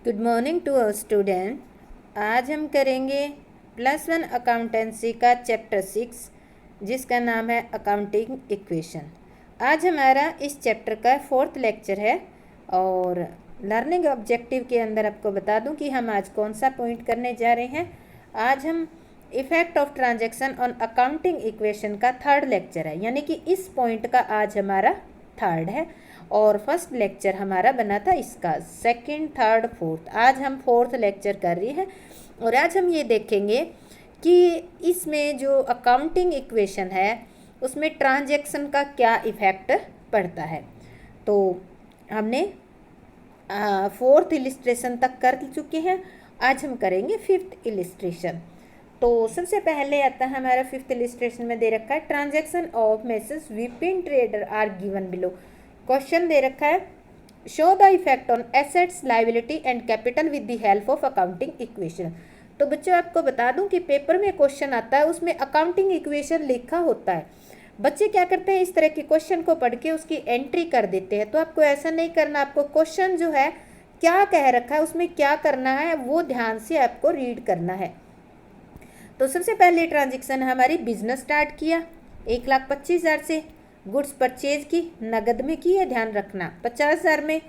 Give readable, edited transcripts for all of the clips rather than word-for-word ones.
Good morning to our student. आज हम करेंगे +1 अकाउंटेंसी का चैप्टर 6 जिसका नाम है अकाउंटिंग इक्वेशन। आज हमारा इस चैप्टर का 4th लेक्चर है और लर्निंग ऑब्जेक्टिव के अंदर आपको बता दूं कि हम आज कौन सा पॉइंट करने जा रहे हैं। आज हम effect of transaction on accounting equation का 3rd लेक्चर है, यानी कि इस पॉइंट का आज हमारा 3rd है और फर्स्ट लेक्चर हमारा बना था इसका 2nd, 3rd, 4th। आज हम 4th लेक्चर कर रहे हैं और आज हम ये देखेंगे कि इसमें जो अकाउंटिंग इक्वेशन है उसमें ट्रांजैक्शन का क्या इफ़ेक्ट पड़ता है। तो हमने 4th इलिस्ट्रेशन तक कर चुके हैं, आज हम करेंगे 5th इलिस्ट्रेशन। तो सबसे पहले आता है हमारा 5th इलिस्ट्रेशन में दे रखा है transaction of message Vipin trader are given below. Question दे रखा है show the effect on assets liability and capital with the help of accounting equation. तो बच्चों आपको बता दूं कि पेपर में क्वेश्चन आता है उसमें अकाउंटिंग इक्वेशन लिखा होता है। बच्चे क्या करते हैं, इस तरह के क्वेश्चन को पढ़ के उसकी एंट्री कर देते हैं। तो आपको ऐसा नहीं करना, आपको क्वेश्चन जो है क्या कह रखा है उसमें क्या करना है वो ध्यान से आपको रीड करना है। तो सबसे पहले ट्रांजेक्शन हमारी बिजनेस स्टार्ट किया 1,25,000 से, गुड्स परचेज की नगद में की है, ध्यान रखना 50,000 में।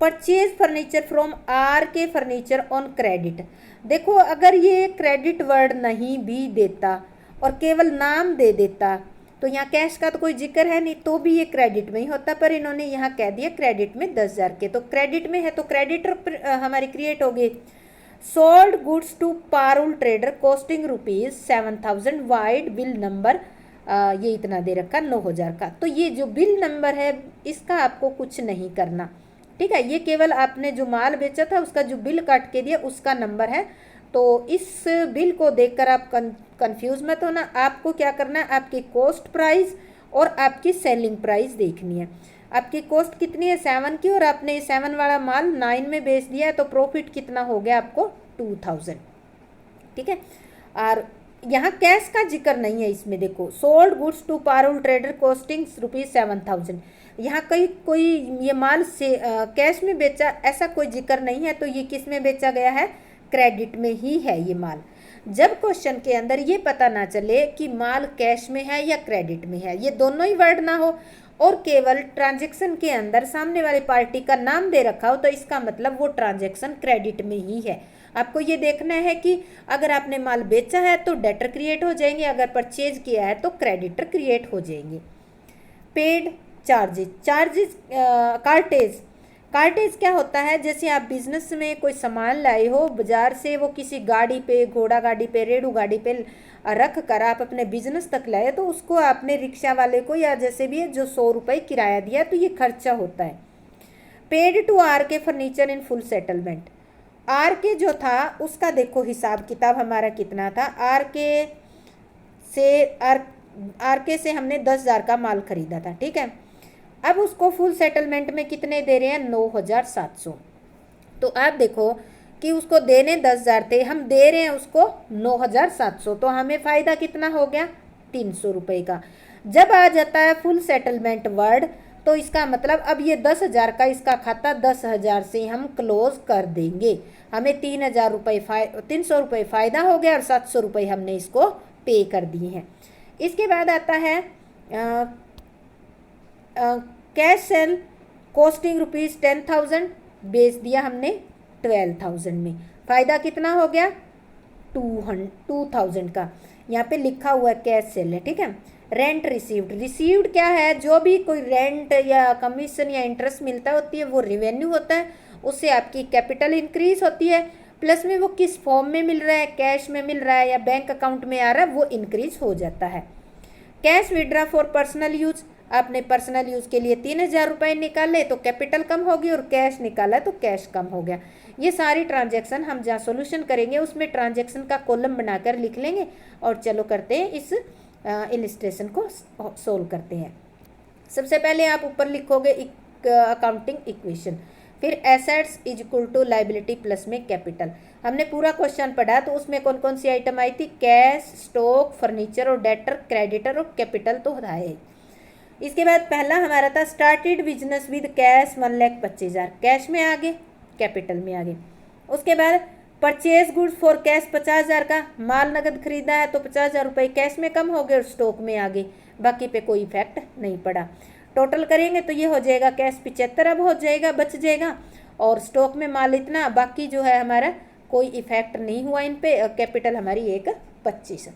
Purchase furniture from are K furniture on credit. देखो अगर ये क्रेडिट वर्ड नहीं भी देता और केवल नाम दे देता तो यहाँ कैश का तो कोई जिक्र है नहीं, तो भी ये क्रेडिट में ही होता, पर इन्होंने यहाँ कह दिया क्रेडिट में 10,000 के, तो क्रेडिट में है तो क्रेडिटर हमारी क्रिएट हो गई। Sold goods to Parul trader costing ₹7,000 vide bill number, ये इतना दे रखा 9,000 का। तो ये जो बिल नंबर है इसका आपको कुछ नहीं करना, ठीक है। ये केवल आपने जो माल बेचा था उसका जो बिल काट के दिया उसका नंबर है। तो इस बिल को देखकर आप कंफ्यूज मत होना। आपको क्या करना है, आपकी कॉस्ट प्राइस और आपकी सेलिंग प्राइस देखनी है। आपकी कॉस्ट कितनी है 7 की और आपने 7 वाला माल 9 में बेच दिया है, तो प्रॉफिट कितना हो गया आपको 2,000, ठीक है। और यहाँ कैश का जिक्र नहीं है इसमें। देखो sold goods to Parul trader costing ₹7,000, यहाँ कोई ये माल से कैश में बेचा ऐसा कोई जिक्र नहीं है, तो ये किस में बेचा गया है, क्रेडिट में ही है ये माल। जब क्वेश्चन के अंदर ये पता ना चले कि माल कैश में है या क्रेडिट में है, ये दोनों ही वर्ड ना हो और केवल ट्रांजैक्शन के अंदर सामने वाली पार्टी का नाम दे रखा हो, तो इसका मतलब वो ट्रांजैक्शन क्रेडिट में ही है। आपको ये देखना है कि अगर आपने माल बेचा है तो डेटर क्रिएट हो जाएंगे, अगर परचेज किया है तो क्रेडिटर क्रिएट हो जाएंगे। पेड चार्जेस कार्टेज क्या होता है, जैसे आप बिजनेस में कोई सामान लाए हो बाजार से, वो किसी गाड़ी पे, घोड़ा गाड़ी पे, रेडू गाड़ी पे रख कर आप अपने बिजनेस तक लाए, तो उसको आपने रिक्शा वाले को या जैसे भी है जो 100 रुपये किराया दिया, तो ये खर्चा होता है। Paid to R K furniture in full settlement. R K जो था उसका देखो हिसाब किताब हमारा कितना था। आर के से हमने 10,000 का माल खरीदा था, ठीक है। अब उसको फुल सेटलमेंट में कितने दे रहे हैं, 9,700। तो आप देखो कि उसको देने 10,000 थे, हम दे रहे हैं उसको 9,700, तो हमें फ़ायदा कितना हो गया 300 रुपये का। जब आ जाता है फुल सेटलमेंट वर्ड तो इसका मतलब अब ये 10,000 का इसका खाता 10,000 से हम क्लोज कर देंगे। हमें 300 रुपये फ़ायदा हो गया और 700 रुपये हमने इसको पे कर दिए हैं। इसके बाद आता है कैश सेल कॉस्टिंग ₹10,000, बेच दिया हमने 12,000 में, फ़ायदा कितना हो गया 2,000 का। यहाँ पे लिखा हुआ है कैश सेल है, ठीक है। रेंट रिसीव्ड क्या है, जो भी कोई रेंट या कमीशन या इंटरेस्ट मिलता होती है वो रिवेन्यू होता है, उससे आपकी कैपिटल इंक्रीज होती है। प्लस में वो किस फॉर्म में मिल रहा है, कैश में मिल रहा है या बैंक अकाउंट में आ रहा है, वो इंक्रीज हो जाता है। Cash withdraw for personal use, आपने पर्सनल यूज़ के लिए 3,000 रुपये निकाले तो कैपिटल कम होगी और कैश निकाला तो कैश कम हो गया। ये सारी ट्रांजैक्शन हम जहाँ सॉल्यूशन करेंगे उसमें ट्रांजैक्शन का कॉलम बनाकर लिख लेंगे और चलो करते हैं इस इलिस्ट्रेशन को सोल्व करते हैं। सबसे पहले आप ऊपर लिखोगे अकाउंटिंग इक्वेशन, फिर assets is equal to liability plus में कैपिटल। हमने पूरा क्वेश्चन पढ़ा तो उसमें कौन कौन सी आइटम आई थी, कैश, स्टॉक, फर्नीचर और डेटर, क्रेडिटर और कैपिटल तो है। इसके बाद पहला हमारा था started business with cash 1,25,000, cash में आगे कैपिटल में आगे। उसके बाद परचेज गुड्स फॉर कैश 50,000 का माल नगद खरीदा है तो 50,000 रुपये कैश में कम हो गए और स्टॉक में आ गए, बाकी पे कोई इफेक्ट नहीं पड़ा। टोटल करेंगे तो ये हो जाएगा कैश 75 अब हो जाएगा, बच जाएगा, और स्टॉक में माल इतना, बाकी जो है हमारा कोई इफेक्ट नहीं हुआ इन पे। कैपिटल हमारी 1,25।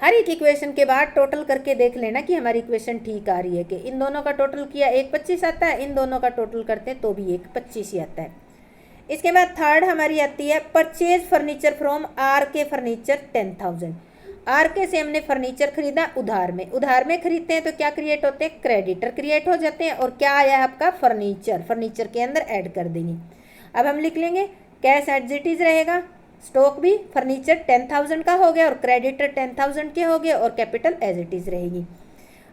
हर एक इक्वेशन के बाद टोटल करके देख लेना कि हमारी इक्वेशन ठीक आ रही है कि इन दोनों का टोटल किया 1,25 आता है, इन दोनों का टोटल करते हैं तो भी 1,25 ही आता है। इसके बाद थर्ड हमारी आती है purchase furniture from are K furniture 10,000। Are K से हमने फर्नीचर खरीदा उधार में, उधार में खरीदते हैं तो क्या क्रिएट होते हैं, क्रेडिटर क्रिएट हो जाते हैं, और क्या आया है आपका फर्नीचर, फर्नीचर के अंदर ऐड कर देंगे। अब हम लिख लेंगे कैश एज इट इज रहेगा, स्टॉक भी फर्नीचर 10,000 का हो गया और क्रेडिटर 10,000 के हो गए, और कैपिटल एज इट इज रहेगी।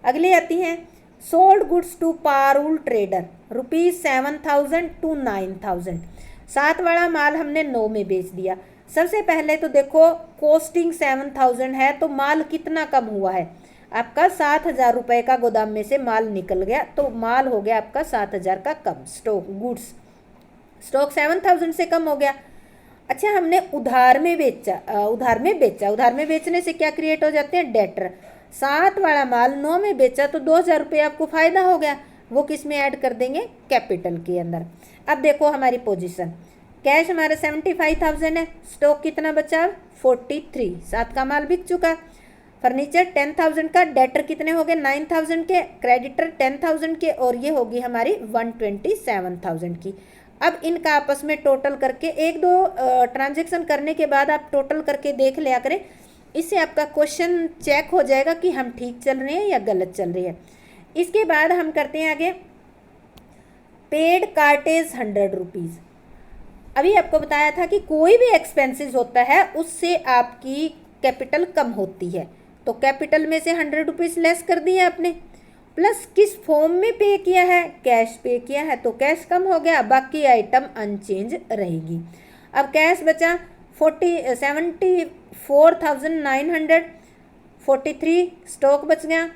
अगली आती है sold goods to Parul trader ₹7,000 to 9,000। 7 वाला माल हमने 9 में बेच दिया। सबसे पहले तो देखो कॉस्टिंग 7,000 है तो माल कितना कम हुआ है आपका, 7,000 रुपये का गोदाम में से माल निकल गया तो माल हो गया आपका 7,000 का कम। स्टॉक गुड्स, स्टॉक 7,000 से कम हो गया। अच्छा हमने उधार में बेचा, उधार में बेचने से क्या क्रिएट हो जाते हैं, डेटर। 7 वाला माल 9 में बेचा तो 2,000 रुपये आपको फायदा हो गया, वो किस में ऐड कर देंगे, कैपिटल के अंदर। अब देखो हमारी पोजीशन, कैश हमारा 75,000 है, स्टॉक कितना बचा 43, 7 का माल बिक चुका। फर्नीचर 10,000 का, डेटर कितने हो गए 9,000 के, क्रेडिटर 10,000 के, और ये होगी हमारी 127,000 की। अब इनका आपस में टोटल करके 1-2 ट्रांजेक्शन करने के बाद आप टोटल करके देख लिया करें, इससे आपका क्वेश्चन चेक हो जाएगा कि हम ठीक चल रहे हैं या गलत चल रहे हैं। इसके बाद हम करते हैं आगे पेड कार्टेज 100 रुपीज़। अभी आपको बताया था कि कोई भी एक्सपेंसेस होता है उससे आपकी कैपिटल कम होती है, तो कैपिटल में से 100 रुपीज़ लेस कर दिए आपने, प्लस किस फॉर्म में पे किया है, कैश पे किया है तो कैश कम हो गया, बाकी आइटम अनचेंज रहेगी। अब कैश बचा 74,900, 43 स्टॉक बच गया,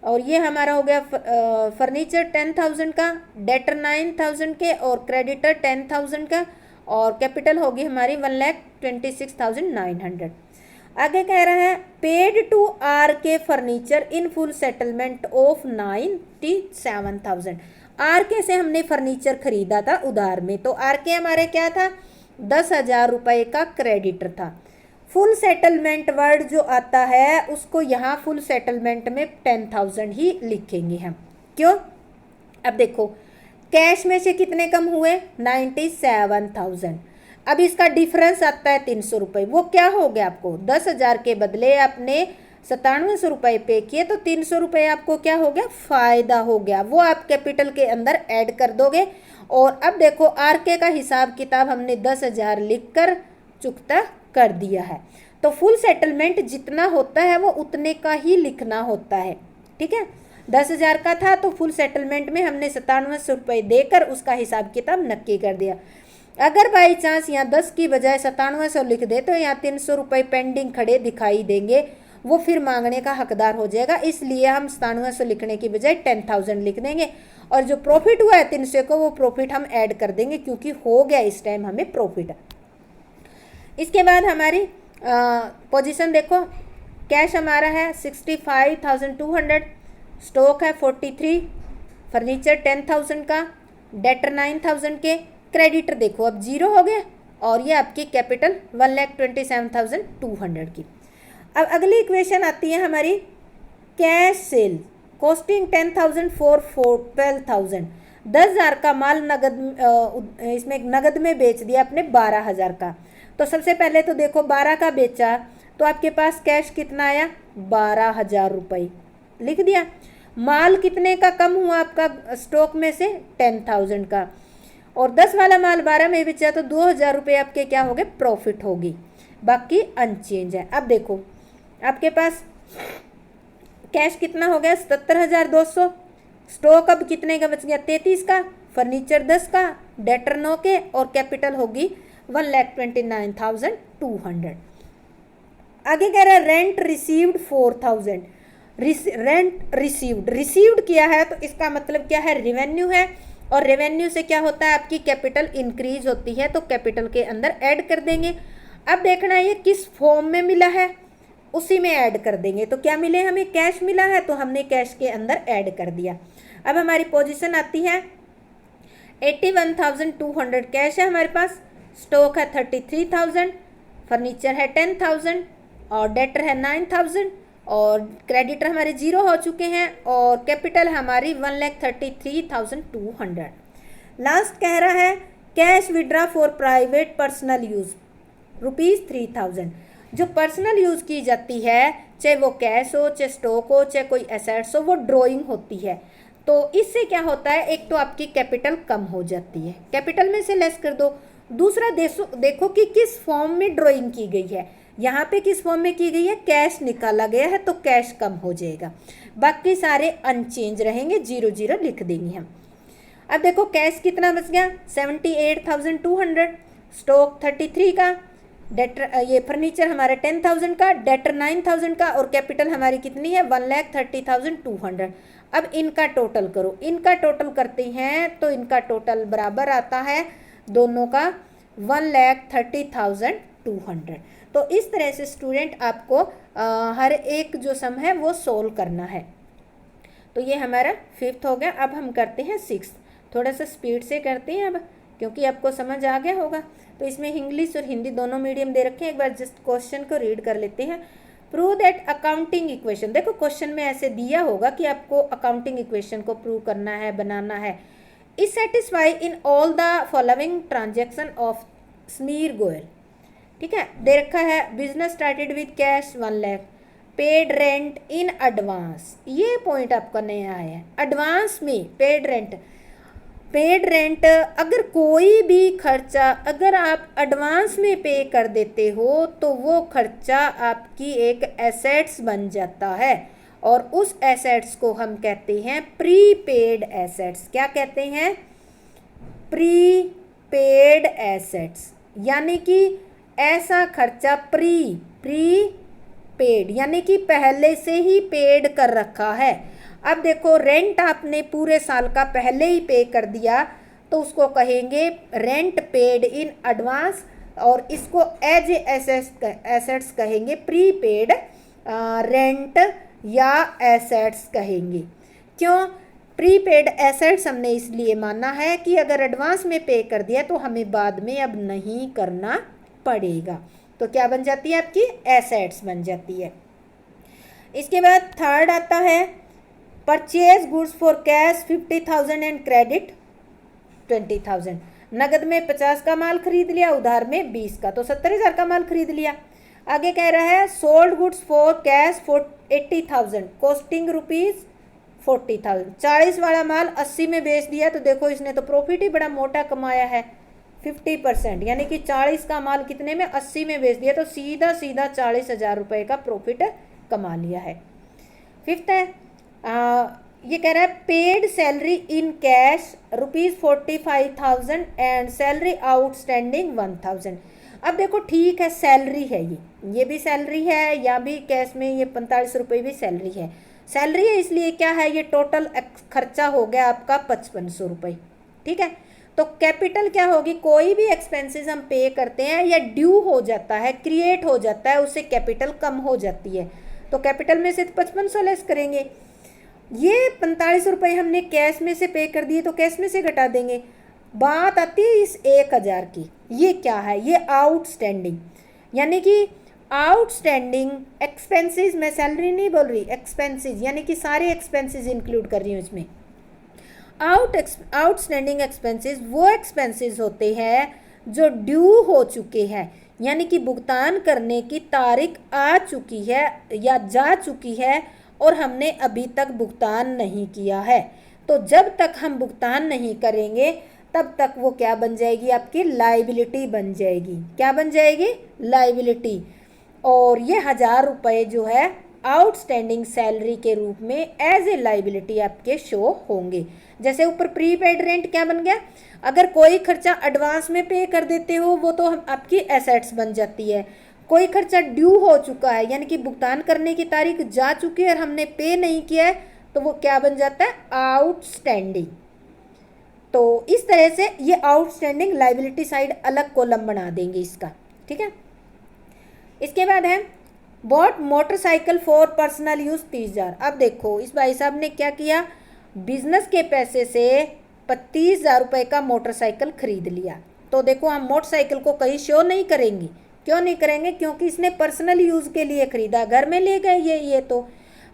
और ये हमारा हो गया फर्नीचर 10,000 का, डेटर 9,000 के, और क्रेडिटर 10,000 का, और कैपिटल होगी हमारी 1,26,900। आगे कह रहा है paid to R K furniture in full settlement of 97,000। R K से हमने फर्नीचर खरीदा था उधार में, तो आर के हमारे क्या था 10,000 रुपये का क्रेडिटर था। फुल सेटलमेंट वर्ड जो आता है उसको यहाँ फुल सेटलमेंट में 10,000 ही लिखेंगे हम, क्यों। अब देखो कैश में से कितने कम हुए 97,000। अब इसका डिफरेंस आता है 300 रुपये, वो क्या हो गया आपको 10,000 के बदले आपने 9700 रुपये पे किए तो 300 रुपये आपको क्या हो गया फ़ायदा हो गया, वो आप कैपिटल के अंदर ऐड कर दोगे। और अब देखो आर के का हिसाब किताब हमने 10,000 लिख कर चुकता कर दिया है, तो फुल सेटलमेंट जितना होता है वो उतने का ही लिखना होता है, ठीक है। 10,000 का था तो फुल सेटलमेंट में हमने 9700 रुपये देकर उसका हिसाब किताब नक्की कर दिया। अगर बाई चांस यहाँ 10 की बजाय 9700 लिख दे तो यहाँ 300 रुपये पेंडिंग खड़े दिखाई देंगे, वो फिर मांगने का हकदार हो जाएगा, इसलिए हम 9700 लिखने की बजाय 10,000 लिख देंगे, और जो प्रॉफिट हुआ है 300 को वो प्रॉफिट हम ऐड कर देंगे क्योंकि हो गया इस टाइम हमें प्रॉफिट। इसके बाद हमारी पोजीशन देखो, कैश हमारा है 65,200, स्टॉक है 43, फर्नीचर 10,000 का, डेटर 9,000 के, क्रेडिटर देखो अब 0 हो गया, और ये आपकी कैपिटल 1,27,200 की। अब अगली इक्वेशन आती है हमारी कैश सेल कॉस्टिंग 10,000 फॉर 12,000। 10,000 का माल नगद इसमें नगद में बेच दिया आपने 12,000 का, तो सबसे पहले तो देखो 12 का बेचा तो आपके पास कैश कितना आया 12,000 रुपये लिख दिया। माल कितने का कम हुआ आपका स्टॉक में से 10,000 का, और 10 वाला माल 12 में बेचा तो 2,000 रुपये आपके क्या हो गए प्रॉफिट होगी, बाकी अनचेंज है। अब देखो आपके पास कैश कितना हो गया 77,200, स्टॉक अब कितने का बच गया 33 का, फर्नीचर 10 का, डेटर 9 के, और कैपिटल होगी 1,29,200। आगे कह रहा है रेंट रिसीव्ड 4,000। रेंट रिसीव्ड किया है तो इसका मतलब क्या है रेवेन्यू है, और रेवेन्यू से क्या होता है, आपकी कैपिटल इंक्रीज होती है, तो कैपिटल के अंदर ऐड कर देंगे। अब देखना है ये किस फॉर्म में मिला है, उसी में ऐड कर देंगे। तो क्या मिले, हमें कैश मिला है, तो हमने कैश के अंदर ऐड कर दिया। अब हमारी पोजीशन आती है 81,200 कैश है हमारे पास, स्टॉक है 33,000, फर्नीचर है 10,000 और डेटर है 9,000 और क्रेडिटर हमारे जीरो हो चुके हैं और कैपिटल हमारी 1,33,200। लास्ट कह रहा है cash withdraw for private personal use ₹3,000। जो पर्सनल यूज़ की जाती है, चाहे वो कैश हो, चाहे स्टॉक हो, चाहे कोई एसेट्स हो, वो ड्राइंग होती है। तो इससे क्या होता है, एक तो आपकी कैपिटल कम हो जाती है, कैपिटल में से लेस कर दो। दूसरा देखो कि किस फॉर्म में ड्राइंग की गई है। यहाँ पे किस फॉर्म में की गई है, कैश निकाला गया है, तो कैश कम हो जाएगा, बाकी सारे अनचेंज रहेंगे, 0 लिख देंगे हम। अब देखो कैश कितना बच गया, 78,200, स्टॉक 33 का, डेटर ये फर्नीचर हमारे 10,000 का, डेटर 9,000 का और कैपिटल हमारी कितनी है 1,30,200। अब इनका टोटल करो, इनका टोटल करते हैं तो इनका टोटल बराबर आता है दोनों का 1,30,200। तो इस तरह से स्टूडेंट आपको हर एक जो सम है वो सोल्व करना है। तो ये हमारा 5th हो गया। अब हम करते हैं 6th, थोड़ा सा स्पीड से करते हैं अब, क्योंकि आपको समझ आ गया होगा। तो इसमें इंग्लिश और हिंदी दोनों मीडियम दे रखे हैं। एक बार जस्ट क्वेश्चन को रीड कर लेते हैं। प्रूव दैट अकाउंटिंग इक्वेशन, देखो क्वेश्चन में ऐसे दिया होगा कि आपको अकाउंटिंग इक्वेशन को प्रूव करना है, बनाना है। Is satisfy in all the following transaction of Sameer Goyal, ठीक है, दे रखा है business started with cash 1 lakh, paid rent in advance, ये पॉइंट आपका नया है, एडवांस में पेड रेंट अगर कोई भी खर्चा अगर आप एडवांस में पे कर देते हो तो वो खर्चा आपकी एक एसेट्स बन जाता है और उस एसेट्स को हम कहते हैं प्रीपेड एसेट्स। क्या कहते हैं, प्रीपेड एसेट्स, यानी कि ऐसा खर्चा प्रीपेड यानी कि पहले से ही पेड कर रखा है। अब देखो रेंट आपने पूरे साल का पहले ही पे कर दिया तो उसको कहेंगे रेंट पेड इन एडवांस और इसको एज एसेट्स कहेंगे, प्रीपेड रेंट या एसेट्स कहेंगे। क्यों प्रीपेड एसेट्स हमने इसलिए माना है कि अगर एडवांस में पे कर दिया तो हमें बाद में अब नहीं करना पड़ेगा, तो क्या बन जाती है आपकी एसेट्स बन जाती है। इसके बाद थर्ड आता है purchase goods for cash 50,000 and credit 20,000। नगद में 50 का माल खरीद लिया, उधार में 20 का, तो 70,000 का माल खरीद लिया। आगे कह रहा है sold goods for cash 80,000 costing ₹40,000। 40 वाला माल 80 में बेच दिया, तो देखो इसने तो प्रॉफिट ही बड़ा मोटा कमाया है 50%, यानी कि 40 का माल कितने में 80 में बेच दिया, तो सीधा 40,000 रुपये का प्रॉफिट कमा लिया है। 5th है ये कह रहा है paid salary in cash ₹45,000 and salary outstanding 1,000। अब देखो ठीक है सैलरी है, ये भी सैलरी है, या भी कैश में ये 45 रुपये भी सैलरी है। सैलरी है इसलिए क्या है, ये टोटल खर्चा हो गया आपका 5500 रुपये, ठीक है। तो कैपिटल क्या होगी, कोई भी एक्सपेंसेस हम पे करते हैं या ड्यू हो जाता है, क्रिएट हो जाता है, उससे कैपिटल कम हो जाती है, तो कैपिटल में से 5500 लेस करेंगे। ये 45 रुपये हमने कैश में से पे कर दिए तो कैश में से घटा देंगे। बात आती है इस 1,000 की, ये क्या है, ये आउटस्टैंडिंग, यानी कि आउटस्टैंडिंग एक्सपेंसेस, मैं सैलरी नहीं बोल रही, एक्सपेंसेस यानी कि सारे एक्सपेंसेस इंक्लूड कर रही हूँ इसमें। आउटस्टैंडिंग एक्सपेंसेस वो एक्सपेंसेस होते हैं जो ड्यू हो चुके हैं, यानी कि भुगतान करने की तारीख आ चुकी है या जा चुकी है और हमने अभी तक भुगतान नहीं किया है। तो जब तक हम भुगतान नहीं करेंगे तब तक वो क्या बन जाएगी, आपकी लाइबिलिटी बन जाएगी। क्या बन जाएगी, लाइबिलिटी। और ये 1,000 रुपये जो है आउटस्टैंडिंग सैलरी के रूप में एज ए लाइबिलिटी आपके शो होंगे। जैसे ऊपर प्रीपेड रेंट क्या बन गया, अगर कोई खर्चा एडवांस में पे कर देते हो वो तो आपकी एसेट्स बन जाती है। कोई खर्चा ड्यू हो चुका है यानी कि भुगतान करने की तारीख जा चुकी है और हमने पे नहीं किया है, तो वो क्या बन जाता है, आउटस्टैंडिंग। तो इस तरह से ये आउटस्टैंडिंग लाइबिलिटी साइड अलग कॉलम बना देंगे इसका, ठीक है। इसके बाद है bought motorcycle for personal use 30,000। अब देखो इस भाई साहब ने क्या किया, बिजनेस के पैसे से 35,000 रुपये का मोटरसाइकिल खरीद लिया। तो देखो हम मोटरसाइकिल को कहीं शो नहीं करेंगे, क्यों नहीं करेंगे, क्योंकि इसने पर्सनल यूज़ के लिए खरीदा, घर में ले गए ये तो।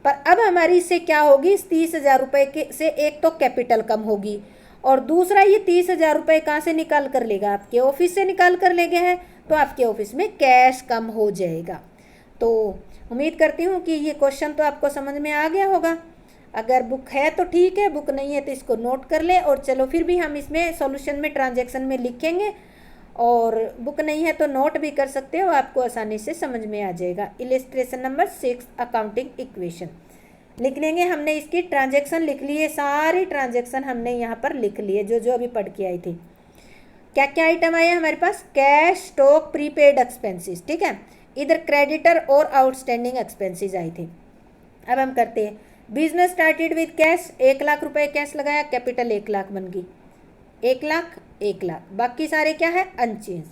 पर अब हमारी इससे क्या होगी, इस 30,000 रुपये के से एक तो कैपिटल कम होगी और दूसरा ये 30,000 रुपये कहाँ से निकाल कर लेगा, आपके ऑफिस से निकाल कर ले गए हैं, तो आपके ऑफिस में कैश कम हो जाएगा। तो उम्मीद करती हूँ कि ये क्वेश्चन तो आपको समझ में आ गया होगा। अगर बुक है तो ठीक है, बुक नहीं है तो इसको नोट कर ले। और चलो फिर भी हम इसमें सॉल्यूशन में ट्रांजैक्शन में लिखेंगे, और बुक नहीं है तो नोट भी कर सकते हो, आपको आसानी से समझ में आ जाएगा। इलिस्ट्रेशन नंबर 6 अकाउंटिंग इक्वेशन लिख लेंगे। हमने इसकी ट्रांजैक्शन लिख ली है, सारी ट्रांजैक्शन हमने यहाँ पर लिख ली है जो अभी पढ़ के आई थी। क्या क्या आइटम आए हमारे पास, कैश, स्टॉक, प्रीपेड एक्सपेंसेस, ठीक है। इधर क्रेडिटर और आउटस्टैंडिंग एक्सपेंसेस आई थी। अब हम करते हैं, business started with cash, 1 lakh रुपए कैश लगाया, कैपिटल 1 लाख बन गई, 1 लाख 1 लाख, बाकी सारे क्या है unchanged.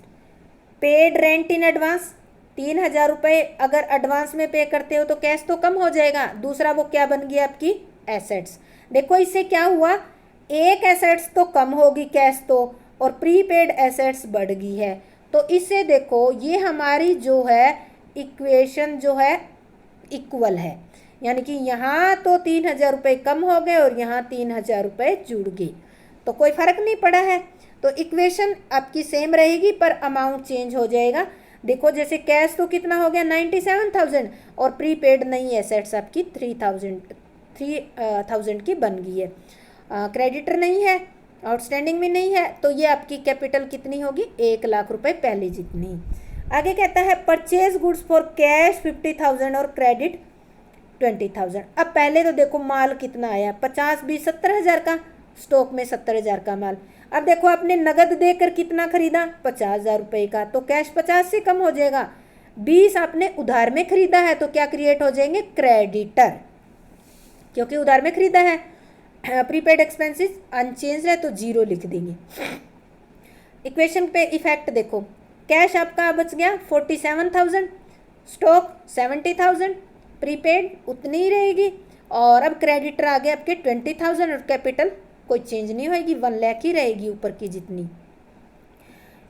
Paid rent in advance, 3,000 रुपये अगर एडवांस में पे करते हो तो कैश तो कम हो जाएगा, दूसरा वो क्या बन गई आपकी एसेट्स। देखो इससे क्या हुआ, एक एसेट्स तो कम होगी कैश तो, और प्रीपेड एसेट्स बढ़ गई है। तो इससे देखो ये हमारी जो है इक्वेशन जो है इक्वल है, यानी कि यहाँ तो 3,000 रुपये कम हो गए और यहाँ 3,000 रुपये जुड़ गए, तो कोई फर्क नहीं पड़ा है। तो इक्वेशन आपकी सेम रहेगी पर अमाउंट चेंज हो जाएगा। देखो जैसे कैश तो कितना हो गया 97,000 और प्रीपेड नई एसेट्स आपकी 3,000 की बन गई है। क्रेडिटर नहीं है, आउटस्टैंडिंग में नहीं है, तो ये आपकी कैपिटल कितनी होगी 1 लाख रुपए पहले जितनी। आगे कहता है परचेज गुड्स फॉर कैश 50,000 और क्रेडिट 20,000। अब पहले तो देखो माल कितना आया 50 20 70,000 का, स्टॉक में 70,000 का माल। अब देखो आपने नगद देकर कितना खरीदा 50,000 रुपये का, तो कैश 50 से कम हो जाएगा। 20 आपने उधार में खरीदा है तो क्या क्रिएट हो जाएंगे क्रेडिटर, क्योंकि उधार में खरीदा है। प्रीपेड एक्सपेंसेस अनचेंज है तो 0 लिख देंगे। इक्वेशन पे इफेक्ट देखो, कैश आपका बच गया 47,000, स्टॉक 70,000, प्रीपेड उतनी ही रहेगी, और अब क्रेडिटर आ गए आपके 20,000 और कैपिटल कोई चेंज नहीं होगी, 1 लाख ही रहेगी ऊपर की जितनी।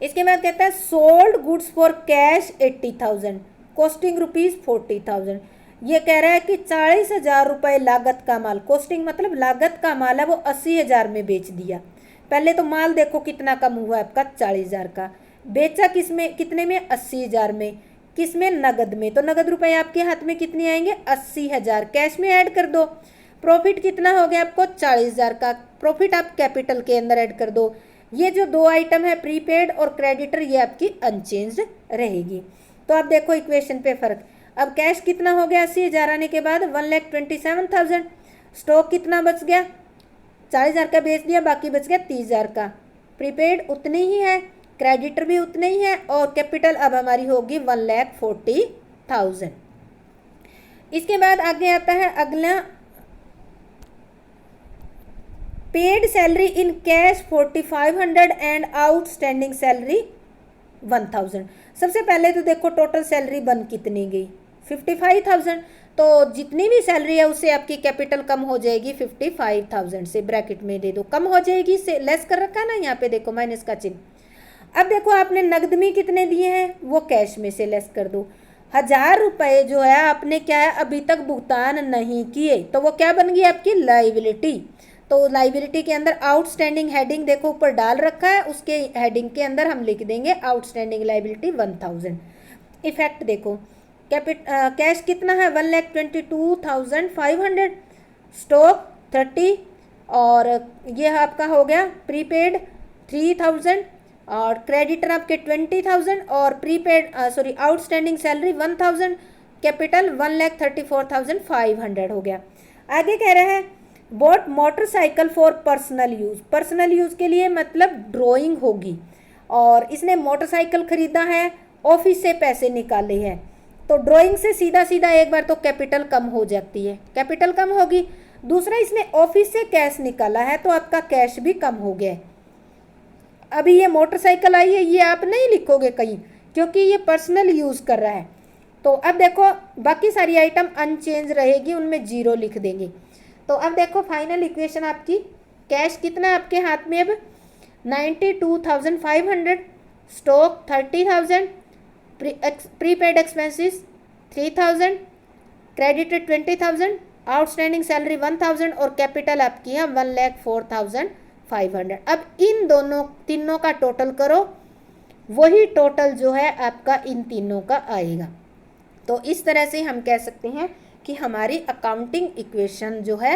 इसके बाद कहता है sold goods for cash 80,000, costing rupees 40,000। ये कह रहा है कि 40,000 रुपये लागत का माल, कॉस्टिंग मतलब लागत का माल है, वो 80,000 में बेच दिया। पहले तो माल देखो कितना कम हुआ आपका 40,000 का, बेचा किस में कितने में 80,000 में, किस में नगद में, तो नगद रुपए आपके हाथ में कितने आएंगे 80,000, कैश में ऐड कर दो। प्रॉफिट कितना हो गया आपको 40,000 का, प्रॉफिट आप कैपिटल के अंदर ऐड कर दो। ये जो दो आइटम है प्रीपेड और क्रेडिटर ये आपकी अनचेंज्ड रहेगी। तो आप देखो इक्वेशन पे फर्क। अब कैश कितना हो गया 80,000 आने के बाद 1,27,000, स्टॉक कितना बच गया 40,000 का बेच दिया, बाकी बच गया 30,000 का, प्रीपेड उतनी ही है, क्रेडिटर भी उतने ही है, और कैपिटल अब हमारी होगी 1,40,000। इसके बाद आगे आता है अगला, paid salary in cash 4,500 and outstanding salary 1,000। सबसे पहले तो देखो टोटल सैलरी बन कितनी गई 55,000, तो जितनी भी सैलरी है उससे आपकी कैपिटल कम हो जाएगी 55,000 से, ब्रैकेट में दे दो कम हो जाएगी, से लेस कर रखा है ना यहाँ पे देखो माइनस का चिन्ह। अब देखो आपने नगद में कितने दिए हैं वो कैश में से लेस कर दो। 1,000 रुपये जो है आपने क्या है अभी तक भुगतान नहीं किए, तो वो क्या बन गई आपकी लाइबिलिटी। तो लाइबिलिटी के अंदर आउटस्टैंडिंग हेडिंग देखो ऊपर डाल रखा है, उसके हेडिंग के अंदर हम लिख देंगे आउटस्टैंडिंग लाइबिलिटी 1,000। इफेक्ट देखो कैश कितना है 1,22,500, स्टॉक 30, और ये आपका हो गया प्रीपेड 3,000, और क्रेडिटर आपके 20,000, और प्रीपेड आउटस्टैंडिंग सैलरी 1,000, कैपिटल 1,34,500 हो गया। आगे कह रहे हैं bought motorcycle for personal use, personal use के लिए मतलब ड्राइंग होगी, और इसने मोटरसाइकिल खरीदा है, ऑफिस से पैसे निकाले हैं, तो ड्राइंग से सीधा सीधा एक बार तो कैपिटल कम हो जाती है, कैपिटल कम होगी। दूसरा इसने ऑफिस से कैश निकाला है तो आपका कैश भी कम हो गया है, अभी ये मोटरसाइकिल आई है, ये आप नहीं लिखोगे कहीं, क्योंकि ये पर्सनल यूज़ कर रहा है। तो अब देखो बाकी सारी आइटम अनचेंज रहेगी, उनमें 0 लिख देंगे। तो अब देखो फाइनल इक्वेशन आपकी, कैश कितना है आपके हाथ में अब 92,500, stock 30,000, prepaid expenses 3,000, credited 20,000, outstanding salary 1,000 और कैपिटल आपकी है 1,04,500। अब इन दोनों तीनों का टोटल करो, वही टोटल जो है आपका इन तीनों का आएगा। तो इस तरह से हम कह सकते हैं कि हमारी अकाउंटिंग इक्वेशन जो है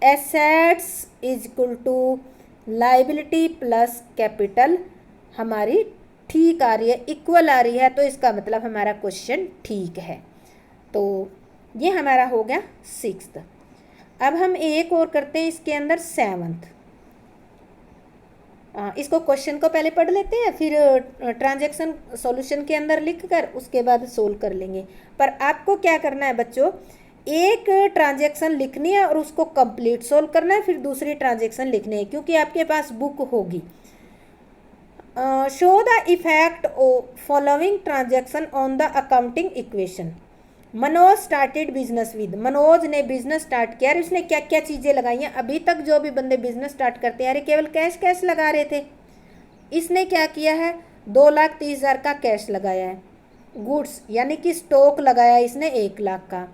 assets is equal to liability plus capital हमारी ठीक आ रही है, इक्वल आ रही है, तो इसका मतलब हमारा क्वेश्चन ठीक है। तो ये हमारा हो गया 6th। अब हम एक और करते हैं इसके अंदर 7th। इसको क्वेश्चन को पहले पढ़ लेते हैं, फिर ट्रांजैक्शन सॉल्यूशन के अंदर लिख कर उसके बाद सोल्व कर लेंगे। पर आपको क्या करना है बच्चों, एक ट्रांजैक्शन लिखनी है और उसको कंप्लीट सोल्व करना है, फिर दूसरी ट्रांजैक्शन लिखनी है, क्योंकि आपके पास बुक होगी। Show the effect of following transaction on the accounting equation. Manoj started business with, Manoj ने बिजनेस स्टार्ट किया। उसने क्या क्या चीज़ें लगाई हैं, अभी तक जो भी बंदे बिजनेस स्टार्ट करते हैं अरे केवल कैश कैश लगा रहे थे, इसने क्या किया है 2,30,000 का कैश लगाया है। गुड्स यानी कि स्टॉक लगाया इसने 1 लाख का।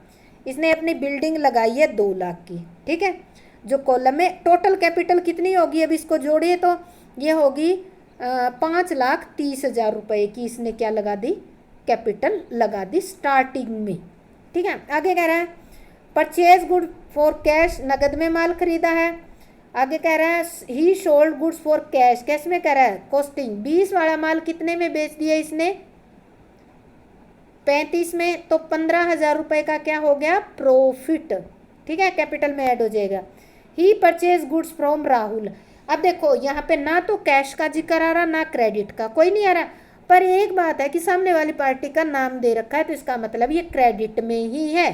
इसने अपनी बिल्डिंग लगाई है 2 लाख की, ठीक है। जो कॉलम में टोटल कैपिटल कितनी होगी, अब इसको जोड़िए तो ये होगी 5,30,000 रुपये की इसने क्या लगा दी, कैपिटल लगा दी स्टार्टिंग में, ठीक है। आगे कह रहा है परचेज गुड फॉर कैश, नगद में माल खरीदा है। आगे कह रहा है he sold goods for cash, cash में कह रहा है कॉस्टिंग, 20 वाला माल कितने में बेच दिया इसने 35 में, तो 15,000 रुपये का क्या हो गया प्रॉफिट, ठीक है, कैपिटल में ऐड हो जाएगा। ही परचेज गुड्स फ्रॉम राहुल। अब देखो यहाँ पे ना तो कैश का जिक्र आ रहा ना क्रेडिट का, कोई नहीं आ रहा, पर एक बात है कि सामने वाली पार्टी का नाम दे रखा है, तो इसका मतलब ये क्रेडिट में ही है।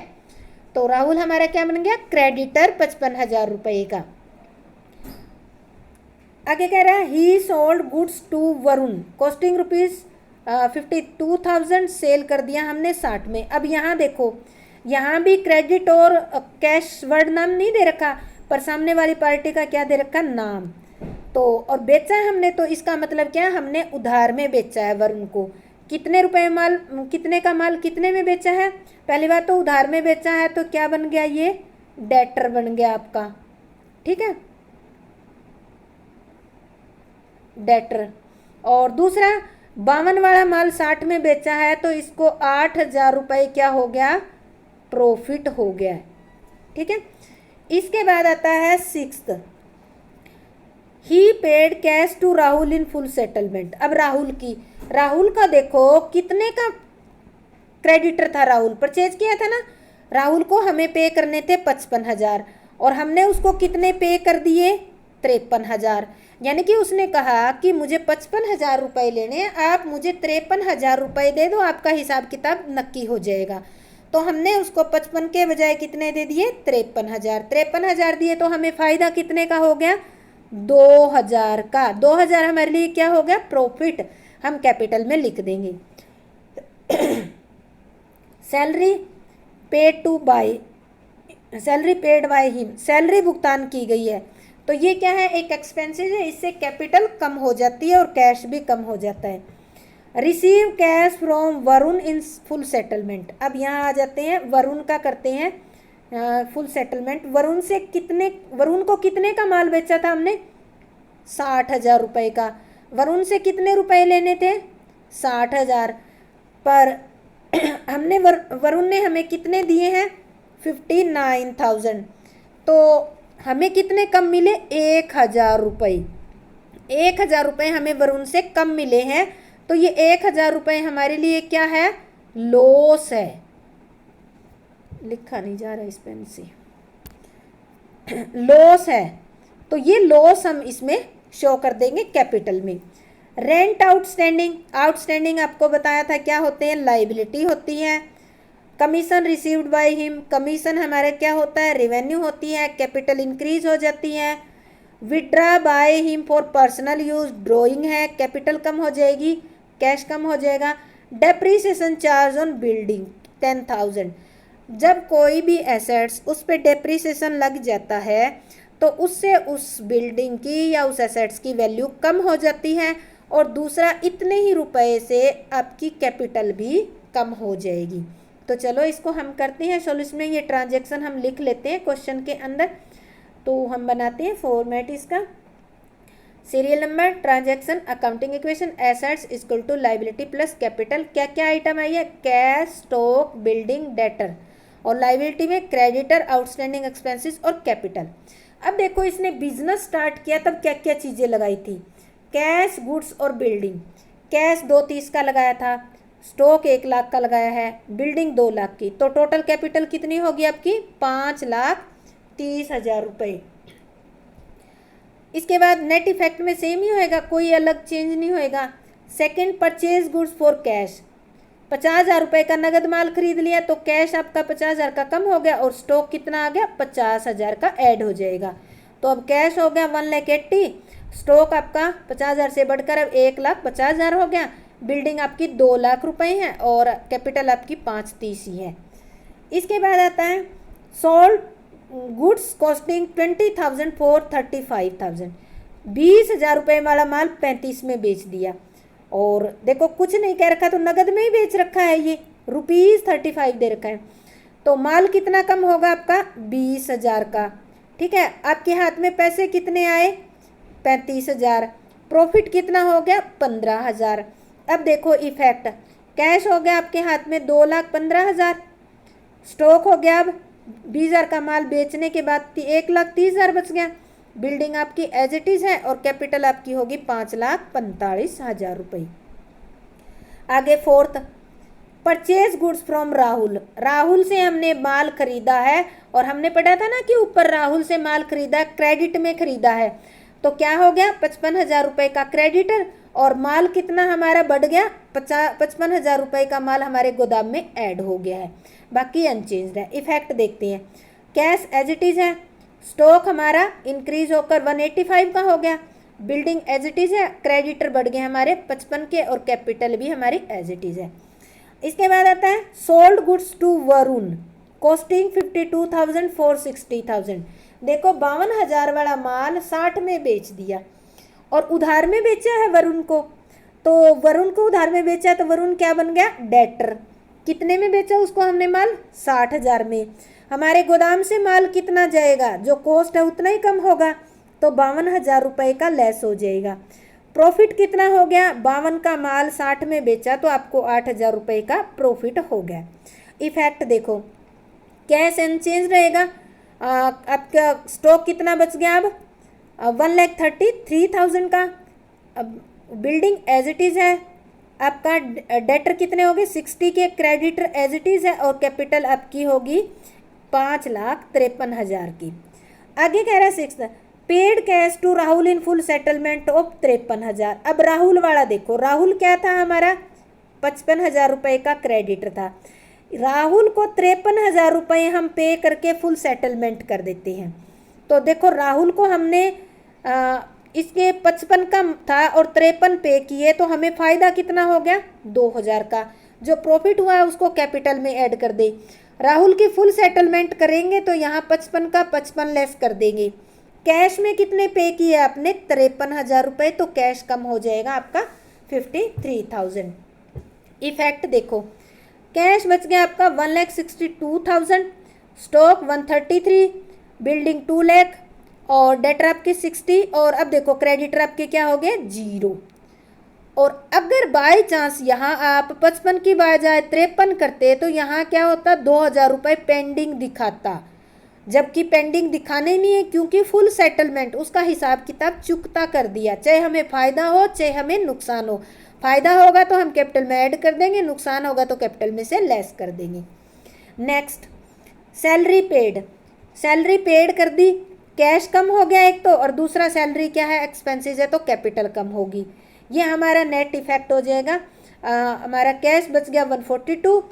तो राहुल हमारा क्या बन गया क्रेडिटर 55,000 रुपये का। आगे कह रहा है he sold goods to Varun, costing ₹52,000, sale कर दिया हमने 60 में। अब यहाँ देखो यहाँ भी क्रेडिट और कैश वर्ड नाम नहीं दे रखा, पर सामने वाली पार्टी का क्या दे रखा नाम, तो और बेचा है हमने, तो इसका मतलब क्या है हमने उधार में बेचा है वरुण को। कितने रुपए माल, कितने का माल कितने में बेचा है, पहली बात तो उधार में बेचा है, तो क्या बन गया ये डेटर बन गया आपका, ठीक है, डेटर। और दूसरा 52 वाला माल 60 में बेचा है, तो इसको 8,000 रुपये क्या हो गया प्रॉफिट हो गया, ठीक है। इसके बाद आता है 6th, he paid cash to Rahul in full settlement. अब राहुल का देखो कितने का क्रेडिटर था, राहुल परचेज किया था ना, राहुल को हमें पे करने थे 55,000 और हमने उसको कितने पे कर दिए 53,000। यानी कि उसने कहा कि मुझे 55,000 रुपये लेने हैं, आप मुझे 53,000 रुपये दे दो, आपका हिसाब किताब नक्की हो जाएगा। तो हमने उसको 55 के बजाय कितने दे दिए 53,000। 53,000 दिए तो हमें फ़ायदा कितने का हो गया 2,000 का। 2,000 हमारे लिए क्या हो गया प्रॉफिट, हम कैपिटल में लिख देंगे। Salary paid by him, salary भुगतान की गई है, तो ये क्या है एक एक्सपेंसेस है, इससे कैपिटल कम हो जाती है और कैश भी कम हो जाता है। Receive cash from Varun in full settlement. अब यहाँ आ जाते हैं वरुण का करते हैं फुल सेटलमेंट। वरुण को कितने का माल बेचा था हमने 60,000 रुपये का। वरुण से कितने रुपए लेने थे 60,000, पर हमने वरुण ने हमें कितने दिए हैं 59,000, तो हमें कितने कम मिले 1,000 रुपये। 1,000 रुपये हमें वरुण से कम मिले हैं, तो ये 1,000 रुपये हमारे लिए क्या है लॉस है, लिखा नहीं जा रहा इस पेन से, लॉस है, तो ये लॉस हम इसमें शो कर देंगे कैपिटल में। रेंट आउटस्टैंडिंग आपको बताया था क्या होते हैं लाइबिलिटी होती है। Commission received by him, commission हमारे क्या होता है रेवेन्यू होती है, कैपिटल इंक्रीज हो जाती है। Withdraw by him for personal use, drawing है, कैपिटल कम हो जाएगी, कैश कम हो जाएगा। डेप्रीसिएशन चार्ज ऑन बिल्डिंग 10,000, जब कोई भी एसेट्स उस पर डेप्रीसिएशन लग जाता है तो उससे उस बिल्डिंग की या उस एसेट्स की वैल्यू कम हो जाती है, और दूसरा इतने ही रुपए से आपकी कैपिटल भी कम हो जाएगी। तो चलो इसको हम करते हैं सॉल्यूशन में, ये ट्रांजैक्शन हम लिख लेते हैं क्वेश्चन के अंदर। तो हम बनाते हैं फॉर्मेट इसका, serial number, transaction, accounting equation, assets equal to liability plus capital. क्या क्या आइटम आई है? कैश, स्टॉक, बिल्डिंग, डेटर, और लाइबिलिटी में क्रेडिटर, आउटस्टैंडिंग एक्सपेंसेस और कैपिटल। अब देखो इसने बिजनेस स्टार्ट किया तब क्या क्या चीज़ें लगाई थी? कैश, गुड्स और बिल्डिंग। कैश 230 का लगाया था, स्टॉक 1 लाख का लगाया है, बिल्डिंग 2 लाख की, तो टोटल कैपिटल कितनी होगी आपकी? 5,30,000 रुपये। इसके बाद नेट इफेक्ट में सेम ही होएगा, कोई अलग चेंज नहीं होएगा। Second, purchase goods for cash, 50,000 रुपये का नगद माल खरीद लिया तो कैश आपका 50,000 का कम हो गया और स्टॉक कितना आ गया? 50,000 का ऐड हो जाएगा। तो अब कैश हो गया 1,80,000, स्टॉक आपका 50,000 से बढ़कर अब 1,50,000 हो गया, बिल्डिंग आपकी 2 लाख रुपए है और कैपिटल आपकी 530 ही है। इसके बाद आता है सोल्ड गुड्स कॉस्टिंग 20,000 फॉर 35,000, 20,000 रुपये वाला माल 35 में बेच दिया, और देखो कुछ नहीं कह रखा तो नगद में ही बेच रखा है, ये ₹35 दे रखा है, तो माल कितना कम होगा आपका? 20,000 का। ठीक है, आपके हाथ में पैसे कितने आए? 35,000, प्रॉफिट कितना हो गया? 15,000। अब देखो इफेक्ट, कैश हो गया आपके हाथ में 2,15,000, स्टॉक हो गया अब 20,000 का माल बेचने के बाद 1,30,000 बच गया, बिल्डिंग आपकी एज इट इज है और कैपिटल आपकी होगी 5,45,000 रुपये। आगे fourth, purchase goods from Rahul, Rahul से हमने माल खरीदा है और हमने पढ़ा था ना कि ऊपर राहुल से माल खरीदा, क्रेडिट में खरीदा है, तो क्या हो गया? 55,000 रुपये का क्रेडिटर, और माल कितना हमारा बढ़ गया? 55,000 रुपये का माल हमारे गोदाम में ऐड हो गया है, बाकी अनचेंज्ड है। इफेक्ट देखते हैं, कैश एज इट इज है, स्टॉक हमारा इंक्रीज होकर 185 का हो गया, बिल्डिंग एज इट इज है, क्रेडिटर बढ़ गए हमारे 55 के और कैपिटल भी हमारी एज इट इज है। इसके बाद आता है sold goods to Varun costing 52,000 for 60,000, देखो 52,000 वाला माल 60 में बेच दिया और उधार में बेचा है वरुण को, तो वरुण को उधार में बेचा तो वरुण क्या बन गया? डेटर। कितने में बेचा उसको हमने माल? 60,000 में। हमारे गोदाम से माल कितना जाएगा? जो कॉस्ट है उतना ही कम होगा, तो 52,000 रुपये का लेस हो जाएगा। प्रॉफिट कितना हो गया? 52 का माल 60 में बेचा तो आपको 8,000 रुपये का प्रॉफिट हो गया। इफेक्ट देखो, कैश अनचेंज रहेगा, आपका स्टॉक कितना बच गया? अब 1,33,000 का, अब बिल्डिंग एज इट इज है, आपका डेटर कितने हो गए? 60 के, क्रेडिटर एज इट इज है और कैपिटल आपकी होगी 5,53,000 की। आगे कह रहा है 6, paid cash to Rahul in full settlement of 53,000। अब राहुल वाला देखो, राहुल क्या था हमारा? 55,000 रुपये का क्रेडिटर था, राहुल को 53,000 रुपये हम पे करके फुल सेटलमेंट कर देते हैं। तो देखो राहुल को हमने इसके 55 का था और 53 पे किए, तो हमें फ़ायदा कितना हो गया? 2,000 का। जो प्रॉफिट हुआ है उसको कैपिटल में ऐड कर दे। राहुल की फुल सेटलमेंट करेंगे तो यहाँ 55 का 55 लेस कर देंगे। कैश में कितने पे किए आपने? 53,000 रुपये, तो कैश कम हो जाएगा आपका 53,000। इफेक्ट देखो, कैश बच गया आपका 1,62,000, स्टॉक 133, बिल्डिंग 2 लाख और डेटर आपके 60, और अब देखो क्रेडिटर आपके क्या हो गए? 0। और अगर बाय चांस यहाँ आप 55 की बजाय 53 करते तो यहाँ क्या होता? 2,000 रुपये पेंडिंग दिखाता, जबकि पेंडिंग दिखाने नहीं है क्योंकि फुल सेटलमेंट उसका हिसाब किताब चुकता कर दिया, चाहे हमें फ़ायदा हो चाहे हमें नुकसान हो। फ़ायदा होगा तो हम कैपिटल में ऐड कर देंगे, नुकसान होगा तो कैपिटल में से लेस कर देंगे। Next, salary paid, salary paid कर दी, कैश कम हो गया एक तो, और दूसरा सैलरी क्या है? एक्सपेंसेस है, तो कैपिटल कम होगी। ये हमारा नेट इफेक्ट हो जाएगा। हमारा कैश बच गया 142,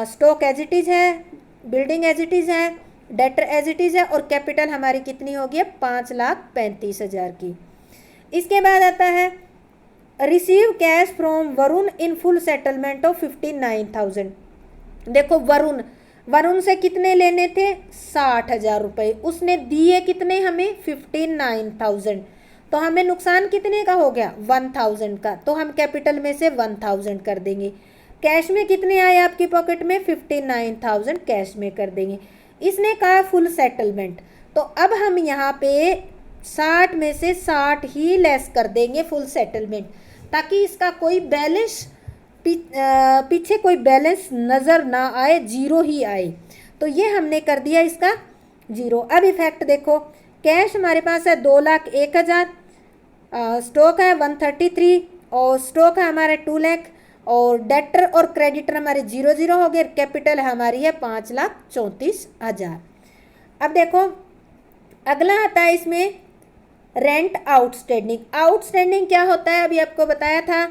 स्टॉक एज इट इज है, बिल्डिंग एज इट इज है, डेटर एज इट इज़ है और कैपिटल हमारी कितनी होगी है 5,35,000 की। इसके बाद आता है receive cash from Varun in full settlement of 59,000। देखो वरुण से कितने लेने थे 60,000 रुपये, उसने दिए कितने हमें 59,000, तो हमें नुकसान कितने का हो गया 1,000 का, तो हम कैपिटल में से 1,000 कर देंगे। कैश में कितने आए आपकी पॉकेट में 59,000 कैश में कर देंगे। इसने कहा फुल सेटलमेंट, तो अब हम यहाँ पे 60 में से 60 ही लेस कर देंगे फुल सेटलमेंट, ताकि इसका कोई बैलेंस पीछे कोई बैलेंस नज़र ना आए, जीरो ही आए। तो ये हमने कर दिया इसका जीरो। अब इफेक्ट देखो, कैश हमारे पास है 2,01,000, स्टॉक है 133 और स्टॉक है हमारे 2 लाख और डेटर और क्रेडिटर हमारे 0 हो गए, कैपिटल हमारी है 5,34,000। अब देखो अगला आता है इसमें रेंट आउटस्टैंडिंग। आउटस्टैंडिंग क्या होता है, अभी आपको बताया था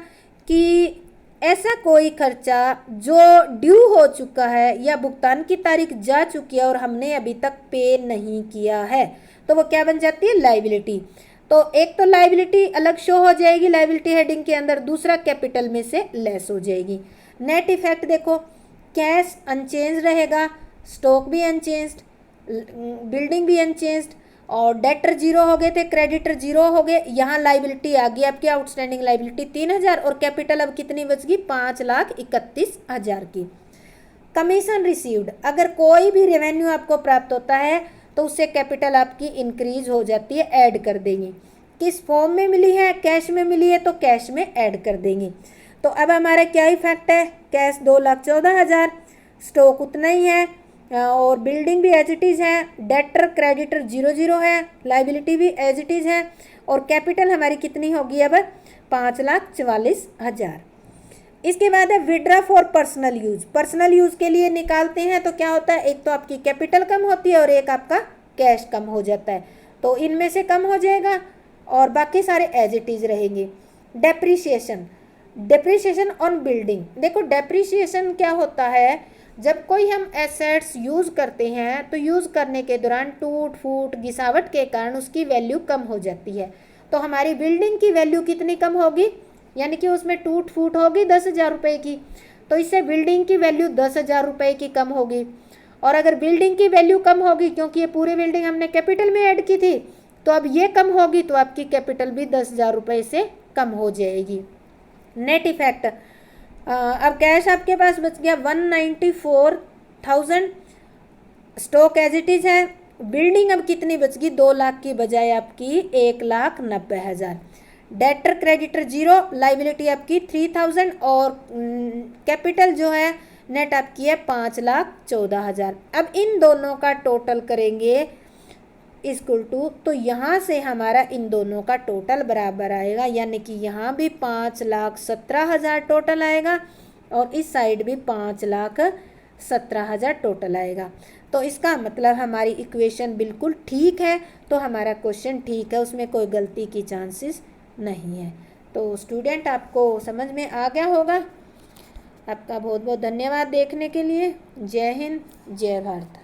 कि ऐसा कोई खर्चा जो ड्यू हो चुका है या भुगतान की तारीख जा चुकी है और हमने अभी तक पे नहीं किया है, तो वो क्या बन जाती है लाइबिलिटी। तो एक तो लाइबिलिटी अलग शो हो जाएगी लाइबिलिटी हेडिंग के अंदर, दूसरा कैपिटल में से लेस हो जाएगी। नेट इफेक्ट देखो, कैश अनचेंज रहेगा, स्टॉक भी अनचेंज्ड, बिल्डिंग भी अनचेंज्ड और डेटर 0 हो गए थे, क्रेडिटर 0 हो गए। यहाँ लाइबिलिटी आ गई आपकी आउटस्टैंडिंग लाइबिलिटी 3,000 और कैपिटल अब कितनी बच गई 5,31,000 की। कमीशन रिसीव्ड, अगर कोई भी रेवेन्यू आपको प्राप्त होता है तो उससे कैपिटल आपकी इंक्रीज हो जाती है, ऐड कर देंगे। किस फॉर्म में मिली है, कैश में मिली है तो कैश में ऐड कर देंगे। तो अब हमारा क्या इफेक्ट है, कैश 2,14,000, स्टॉक उतना ही है और बिल्डिंग भी एज इट इज़ है, डेटर क्रेडिटर 0 है, लाइबिलिटी भी एज इट इज़ है और कैपिटल हमारी कितनी होगी अब 5,44,000। इसके बाद है withdraw for personal use. Personal use के लिए निकालते हैं तो क्या होता है, एक तो आपकी कैपिटल कम होती है और एक आपका कैश कम हो जाता है, तो इनमें से कम हो जाएगा और बाकी सारे एज इट इज़ रहेंगे। डेप्रीशिएशन ऑन बिल्डिंग, देखो डेप्रीशिएशन क्या होता है, जब कोई हम एसेट्स यूज़ करते हैं तो यूज़ करने के दौरान टूट फूट गिसावट के कारण उसकी वैल्यू कम हो जाती है। तो हमारी बिल्डिंग की वैल्यू कितनी कम होगी, यानी कि उसमें टूट फूट होगी 10,000 रुपये की, तो इससे बिल्डिंग की वैल्यू 10,000 रुपये की कम होगी। और अगर बिल्डिंग की वैल्यू कम होगी क्योंकि ये पूरी बिल्डिंग हमने कैपिटल में ऐड की थी, तो अब ये कम होगी तो आपकी कैपिटल भी 10,000 रुपये से कम हो जाएगी। नेट इफेक्ट, अब कैश आपके पास बच गया 194,000, स्टॉक एज इट इज़ है, बिल्डिंग अब कितनी बच गई 2 लाख की बजाय आपकी 1,90,000, डेटर क्रेडिटर 0, लाइबिलिटी आपकी 3,000 और कैपिटल जो है नेट आपकी है 5,14,000। अब इन दोनों का टोटल करेंगे इक्वल टू, तो यहाँ से हमारा इन दोनों का टोटल बराबर आएगा, यानी कि यहाँ भी 5,17,000 टोटल आएगा और इस साइड भी 5,17,000 टोटल आएगा। तो इसका मतलब हमारी इक्वेशन बिल्कुल ठीक है, तो हमारा क्वेश्चन ठीक है, उसमें कोई गलती की चांसेस नहीं है। तो स्टूडेंट आपको समझ में आ गया होगा। आपका बहुत बहुत धन्यवाद देखने के लिए। जय हिंद, जय भारत।